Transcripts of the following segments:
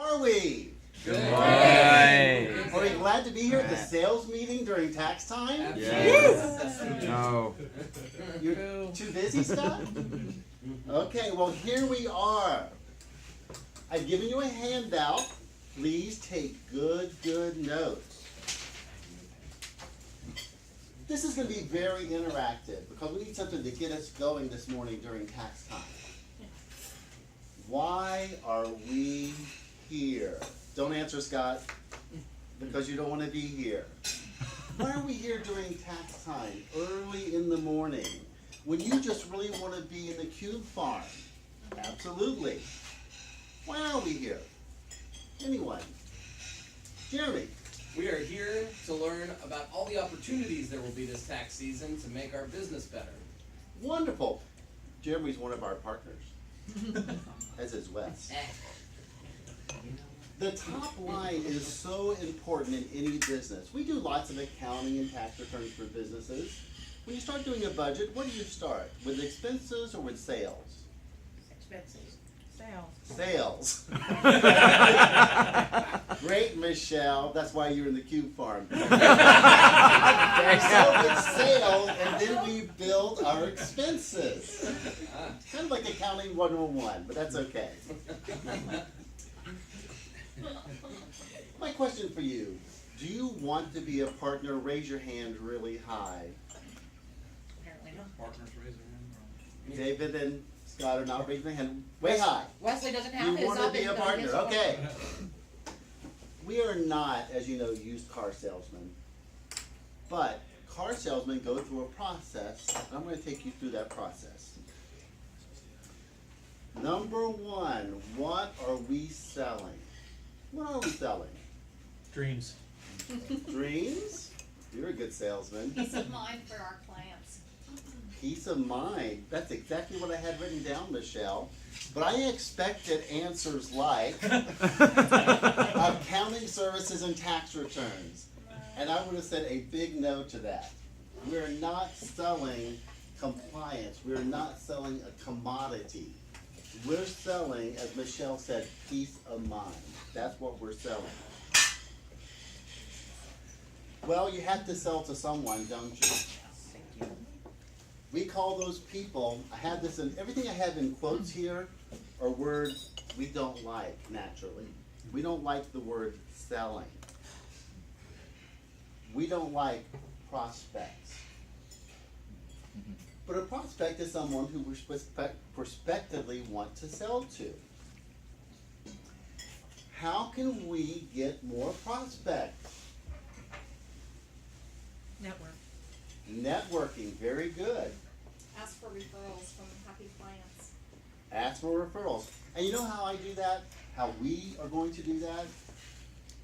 Are we? Good morning. Are we glad to be here at the sales meeting during tax time? Yes. No. You're too busy, Scott? Okay, well here we are. I've given you a handout. Please take good notes. This is going to be very interactive because we need something to get us going this morning during tax time. Why are we here? Don't answer, Scott, because you don't want to be here. Why are we here during tax time, early in the morning, when you just really want to be in the cube farm? Absolutely. Why are we here? Anyone? Jeremy? We are here to learn about all the opportunities there will be this tax season to make our business better. Wonderful. Jeremy's one of our partners, as is Wes. The top line is so important in any business. We do lots of accounting and tax returns for businesses. When you start doing a budget, where do you start? With expenses or with sales? Expenses. Sales. Great, Michelle. That's why you're in the cube farm. So it's sales, and then we build our expenses. Kind of like accounting 101, but that's okay. My question for you, do you want to be a partner? Raise your hand really high. Apparently not. Partners raise their hand. David and Scott are not raising their hand. Way high. Wesley doesn't have You his. want to be a partner, his okay. We are not, as you know, used car salesmen. But car salesmen go through a process, and I'm going to take you through that process. Number one, what are we selling? What are we selling? Dreams. Dreams? You're a good salesman. Peace of mind for our clients. Peace of mind. That's exactly what I had written down, Michelle. But I expected answers like accounting services and tax returns. And I would have said a big no to that. We're not selling compliance. We're not selling a commodity. We're selling, as Michelle said, peace of mind. That's what we're selling. Well, you have to sell to someone, don't you? We call those people, I have this in, everything I have in quotes here are words we don't like naturally. We don't like the word selling. We don't like prospects. But a prospect is someone who we prospectively want to sell to. How can we get more prospects? Network. Networking, very good. Ask for referrals from happy clients. Ask for referrals. And you know how I do that? How we are going to do that?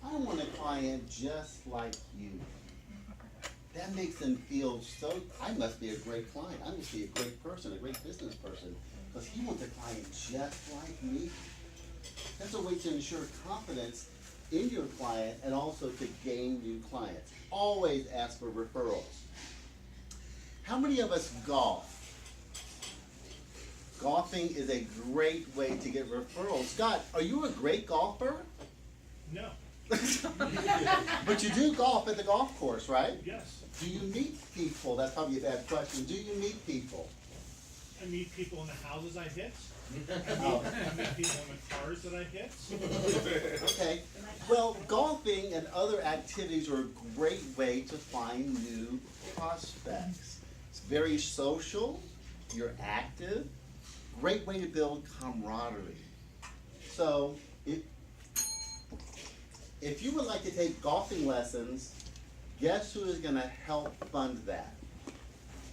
I want a client just like you. That makes them feel so, I must be a great client. I must be a great person, a great business person. Because he wants a client just like me. That's a way to ensure confidence in your client and also to gain new clients. Always ask for referrals. How many of us golf? Golfing is a great way to get referrals. Scott, are you a great golfer? No. But you do golf at the golf course, right? Yes. Do you meet people? That's probably a bad question. Do you meet people? I meet people in the houses I hit. Oh. I meet people in the cars that I hit. Okay. Well, golfing and other activities are a great way to find new prospects. It's very social. You're active. Great way to build camaraderie. So, if you would like to take golfing lessons, guess who is going to help fund that?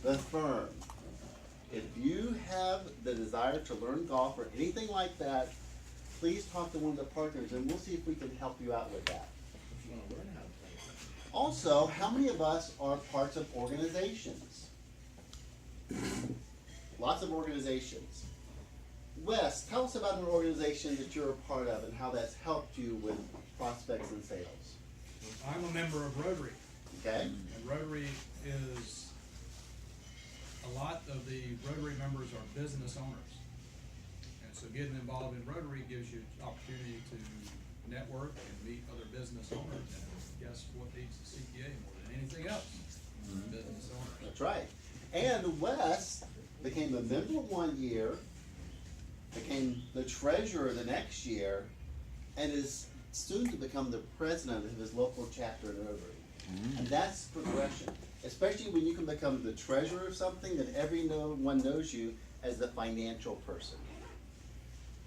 The firm. If you have the desire to learn golf or anything like that, please talk to one of the partners and we'll see if we can help you out with that. If you want to learn how to play. Also, how many of us are parts of organizations? Lots of organizations. Wes, tell us about an organization that you're a part of and how that's helped you with prospects and sales. I'm a member of Rotary, Okay? and Rotary is, a lot of the Rotary members are business owners. And so getting involved in Rotary gives you opportunity to network and meet other business owners, and guess what needs the CPA more than anything else? Business owners. That's right. And Wes became a member one year, became the treasurer the next year, and is soon to become the president of his local chapter in Overy. And that's progression, especially when you can become the treasurer of something that everyone knows you as the financial person.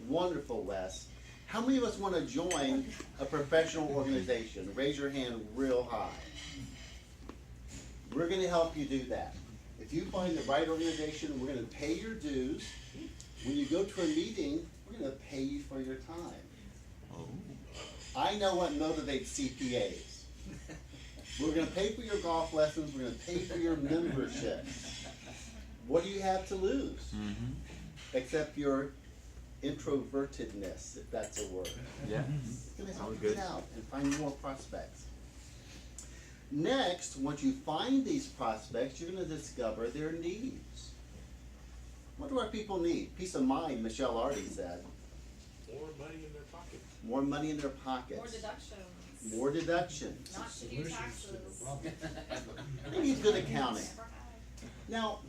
Wonderful, Wes. How many of us want to join a professional organization? Raise your hand real high. We're going to help you do that. If you find the right organization, we're going to pay your dues. When you go to a meeting, we're going to pay you for your time. I know what motivates CPAs. We're going to pay for your golf lessons. We're going to pay for your membership. What do you have to lose? Except your introvertedness, if that's a word. Yeah. It's going to help Sounds you good. get out and find more prospects. Next, once you find these prospects, you're going to discover their needs. What do our people need? Peace of mind, Michelle already said. More money in their pocket. More money in their pockets. More deductions. More deductions. Not to do Solutions to taxes. the problem. They need good accounting. Never had. Now,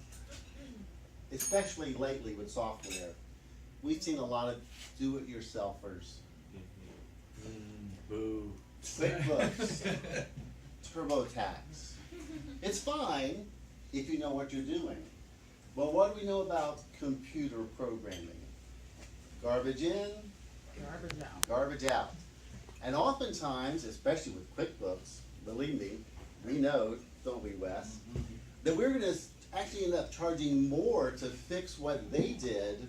especially lately with software, we've seen a lot of do-it-yourselfers. Boo. QuickBooks, TurboTax. It's fine if you know what you're doing. But what do we know about computer programming? Garbage in, Garbage out. garbage out. And oftentimes, especially with QuickBooks, believe me, we know, don't we, Wes, that we're gonna actually end up charging more to fix what they did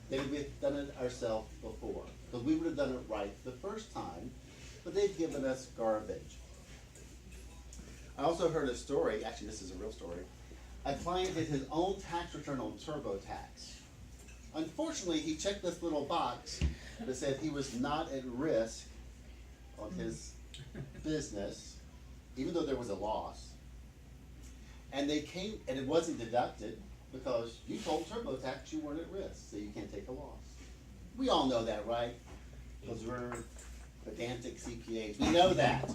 than if we'd done it ourselves before. Because we would have done it right the first time, but they've given us garbage. I also heard a story, actually this is a real story. A client did his own tax return on TurboTax. Unfortunately, he checked this little box that said he was not at risk on his business, even though there was a loss. And they came, and it wasn't deducted because you told TurboTax you weren't at risk, so you can't take a loss. We all know that, right? Because we're pedantic CPAs. We know that.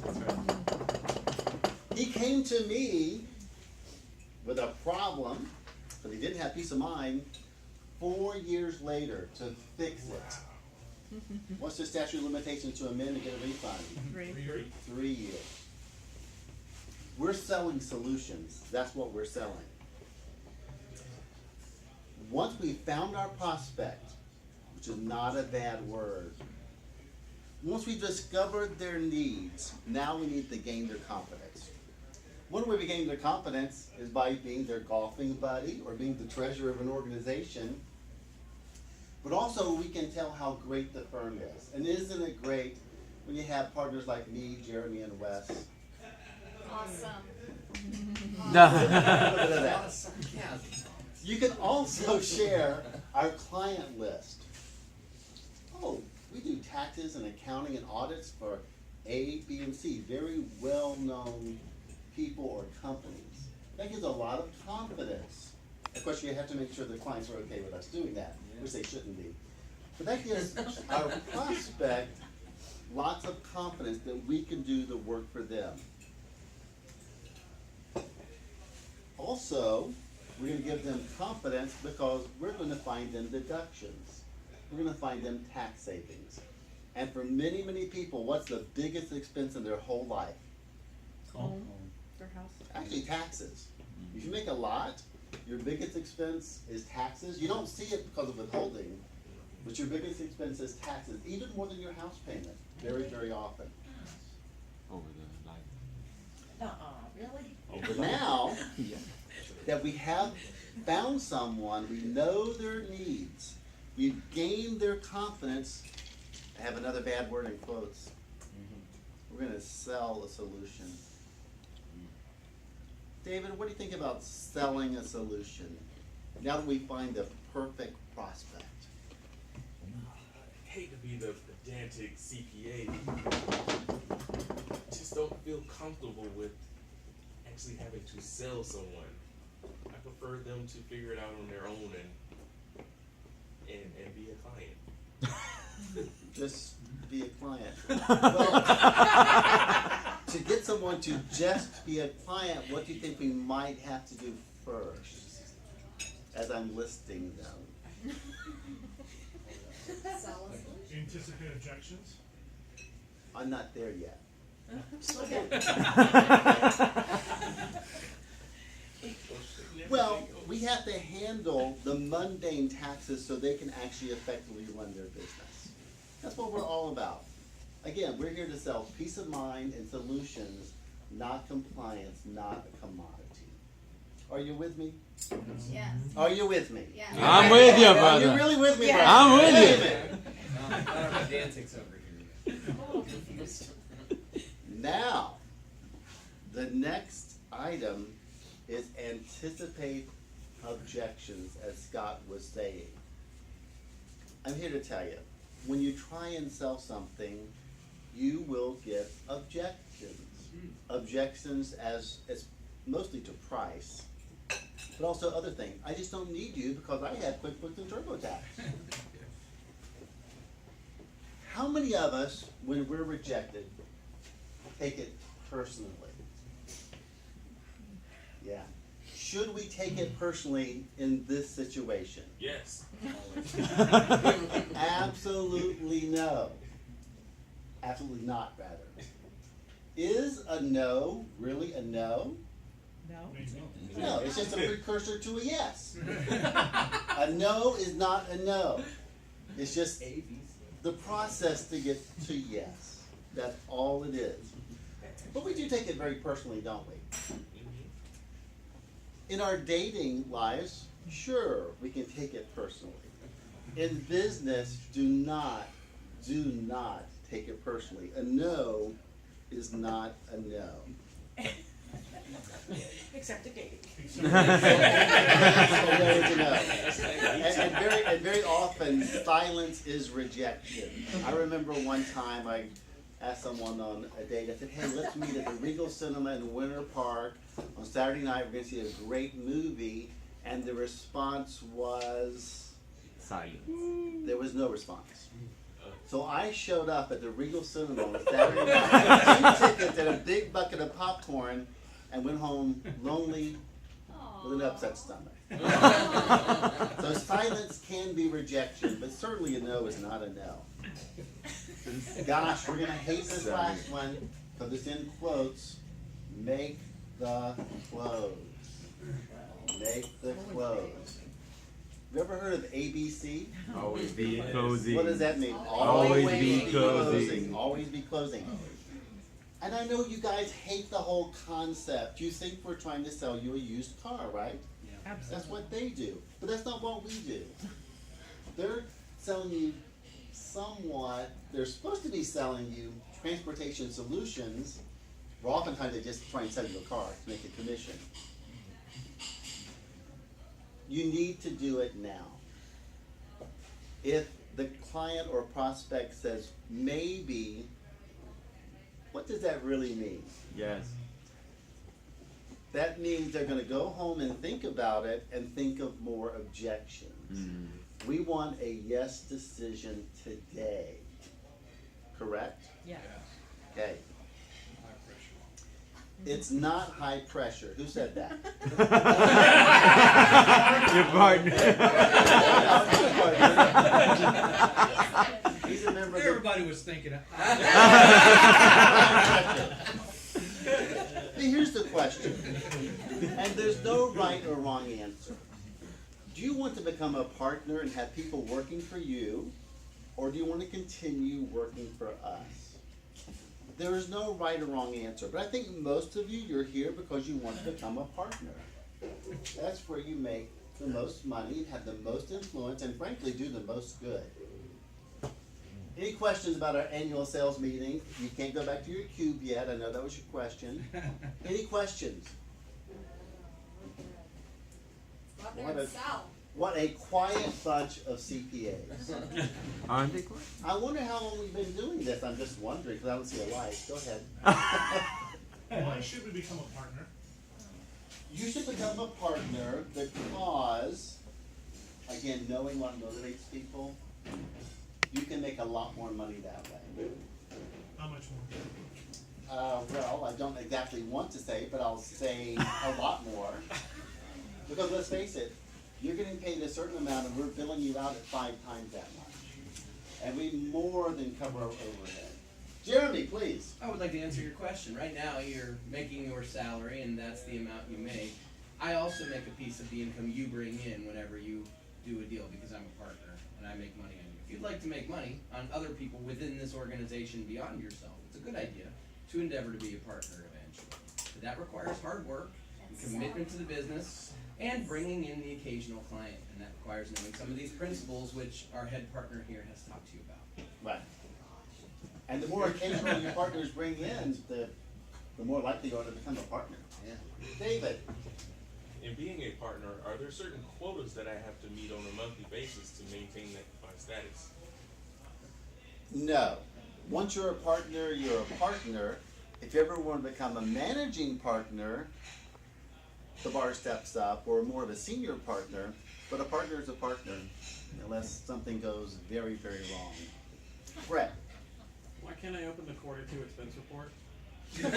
He came to me with a problem, but he didn't have peace of mind, 4 years later to fix it. What's the statute of limitations to amend and get a refund? 3 years. We're selling solutions. That's what we're selling. Once we found our prospect, which is not a bad word, once we discovered their needs, now we need to gain their confidence. One way we gain their confidence is by being their golfing buddy or being the treasurer of an organization. But also we can tell how great the firm is. And isn't it great when you have partners like me, Jeremy, and Wes? Awesome. A little bit of that. Sarcasm. You can also share our client list. Oh, we do taxes and accounting and audits for A, B, and C, very well-known people or companies. That gives a lot of confidence. Of course, you have to make sure the clients are okay with us doing that, which they shouldn't be. But that gives our prospect lots of confidence that we can do the work for them. Also, we're going to give them confidence because we're going to find them deductions. We're going to find them tax savings. And for many, many people, what's the biggest expense in their whole life? Home, their house. Actually, taxes. If you make a lot, your biggest expense is taxes. You don't see it because of withholding, but your biggest expense is taxes, even more than your house payment, very, very often. Over the life. Really? But now that we have found someone, we know their needs, we've gained their confidence. I have another bad word in quotes. We're gonna sell a solution. David, what do you think about selling a solution? Now that we find the perfect prospect. I hate to be the pedantic CPA. Just don't feel comfortable with actually having to sell someone. I prefer them to figure it out on their own and be a client. Just be a client. Well, to get someone to just be a client, what do you think we might have to do first? As I'm listing them. Sell us. Anticipate objections? I'm not there yet. Well, we have to handle the mundane taxes so they can actually effectively run their business. That's what we're all about. Again, we're here to sell peace of mind and solutions, not compliance, not a commodity. Are you with me? Yes. Are you with me? Yeah. I'm with you, Are brother. you really with me, Yeah. brother? I'm with Wait a you. minute. I don't know, Dan takes over here. Now, the next item is anticipate objections, as Scott was saying. I'm here to tell you, when you try and sell something, you will get objections. Objections as mostly to price, but also other things. I just don't need you because I have QuickBooks and TurboTax. How many of us, when we're rejected, take it personally? Yeah. Should we take it personally in this situation? Yes. Absolutely no. Absolutely not, rather. Is a no really a no? No. No, it's just a precursor to a yes. A no is not a no. It's just the process to get to yes. That's all it is. But we do take it very personally, don't we? In our dating lives, sure, we can take it personally. In business, do not take it personally. A no is not a no. Except a dating. A no is a no. And very often, silence is rejection. I remember one time I asked someone on a date, I said, hey, let's meet at the Regal Cinema in Winter Park on Saturday night. We're going to see a great movie. And the response was, Silence. there was no response. So I showed up at the Regal Cinema on Saturday night, 2 tickets and a big bucket of popcorn, and went home lonely with an upset stomach. So silence can be rejection, but certainly a no is not a no. Gosh, we're gonna hate this last one, because it's in quotes. Make the close. Make the close. You ever heard of ABC? Always be cozy. What does that mean? Always be closing. Always be closing. And I know you guys hate the whole concept. You think we're trying to sell you a used car, right? That's what they do. But that's not what we do. They're selling you they're supposed to be selling you transportation solutions, where oftentimes they just try and sell you a car to make a commission. You need to do it now. If the client or prospect says maybe, what does that really mean? Yes. That means they're gonna go home and think about it and think of more objections. Mm. We want a yes decision today, correct? Yeah. Okay, High pressure. it's not high pressure. Who said that? Your partner. He's a member of the Everybody was thinking, See, here's the question, and there's no right or wrong answer. Do you want to become a partner and have people working for you, or do you want to continue working for us? There is no right or wrong answer, but I think most of you, you're here because you want to become a partner. That's where you make the most money, and have the most influence, and frankly, do the most good. Any questions about our annual sales meeting? You can't go back to your cube yet, I know that was your question. Any questions? Go out there and sell. What a quiet bunch of CPAs. Aren't they quick? I wonder how long we've been doing this, I'm just wondering, because I don't see a light. Go ahead. Why should we become a partner? You should become a partner because, again, knowing what motivates people, you can make a lot more money that way. How much more? Well, I don't exactly want to say, but I'll say a lot more. Because let's face it, you're getting paid a certain amount and we're billing you out at 5 times that much. And we more than cover our overhead. Jeremy, please. I would like to answer your question. Right now, you're making your salary, and that's the amount you make. I also make a piece of the income you bring in whenever you do a deal, because I'm a partner, and I make money on you. If you'd like to make money on other people within this organization beyond yourself, it's a good idea to endeavor to be a partner eventually. But that requires hard work, and commitment to the business, and bringing in the occasional client, and that requires knowing some of these principles which our head partner here has talked to you about. Right. And the more occasional your partners bring in, the more likely you are to become a partner. Yeah. David. In being a partner, are there certain quotas that I have to meet on a monthly basis to maintain my status? No. Once you're a partner, you're a partner. If you ever want to become a managing partner, the bar steps up, or more of a senior partner, but a partner is a partner, unless something goes very, very wrong. Brett. Why can't I open the quarter 2 expense report? Don't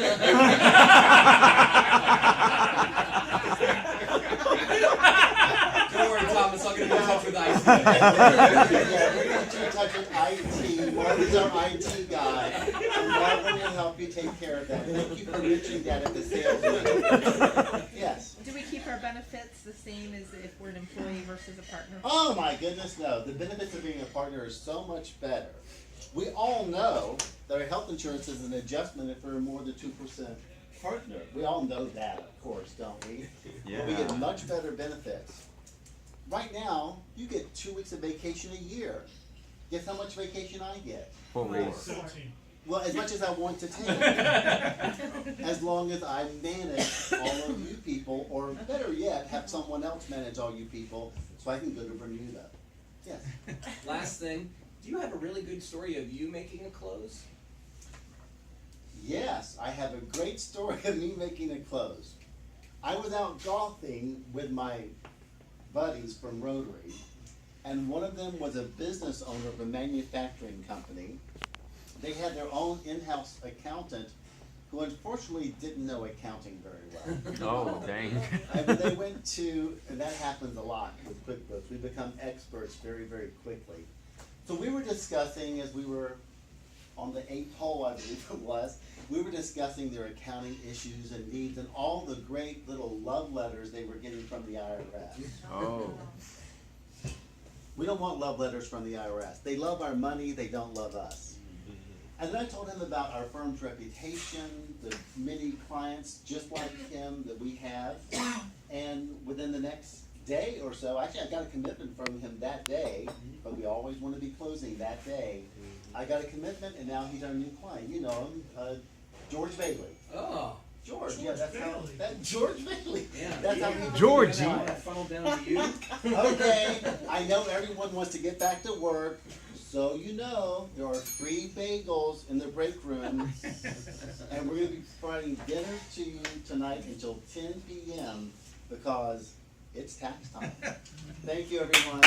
worry, Thomas, I'm gonna be in touch with IT. Yeah, we're going to touch with IT. Marvin's our IT guy, and Marvin will help you take care of that. Thank you for mentioning that at the sales meeting. Yes. Do we keep our benefits the same as if we're an employee versus a partner? Oh my goodness, no. The benefits of being a partner are so much better. We all know that our health insurance is an adjustment if we're more than 2% partner. We all know that, of course, don't we? But we Yeah. get much better benefits. Right now, you get 2 weeks of vacation a year. Guess how much vacation I get? 4 weeks. 17. Well, as much as I want to take. As long as I manage all of you people, or better yet, have someone else manage all you people, so I can go to Bermuda. Yes. Last thing, do you have a really good story of you making a close? Yes, I have a great story of me making a close. I was out golfing with my buddies from Rotary, and one of them was a business owner of a manufacturing company. They had their own in-house accountant who unfortunately didn't know accounting very well. Oh, dang. And when they went to, and that happens a lot with QuickBooks, we become experts very, very quickly. So we were discussing, as we were on the 8th hole, I believe it was, we were discussing their accounting issues and needs and all the great little love letters they were getting from the IRS. Oh. We don't want love letters from the IRS. They love our money, they don't love us. And then I told him about our firm's reputation, the many clients just like him that we have. And within the next day or so, actually I got a commitment from him that day, but we always want to be closing that day. I got a commitment and now he's our new client. You know him, George Bailey. Oh, George, yeah, George that's how, Bailey. George Bailey. Yeah. That's how he. Georgie. now that funneled down to you. Okay, I know everyone wants to get back to work, so you know there are free bagels in the break room, and we're gonna be providing dinner to you tonight until 10 p.m. because it's tax time. Thank you, everyone.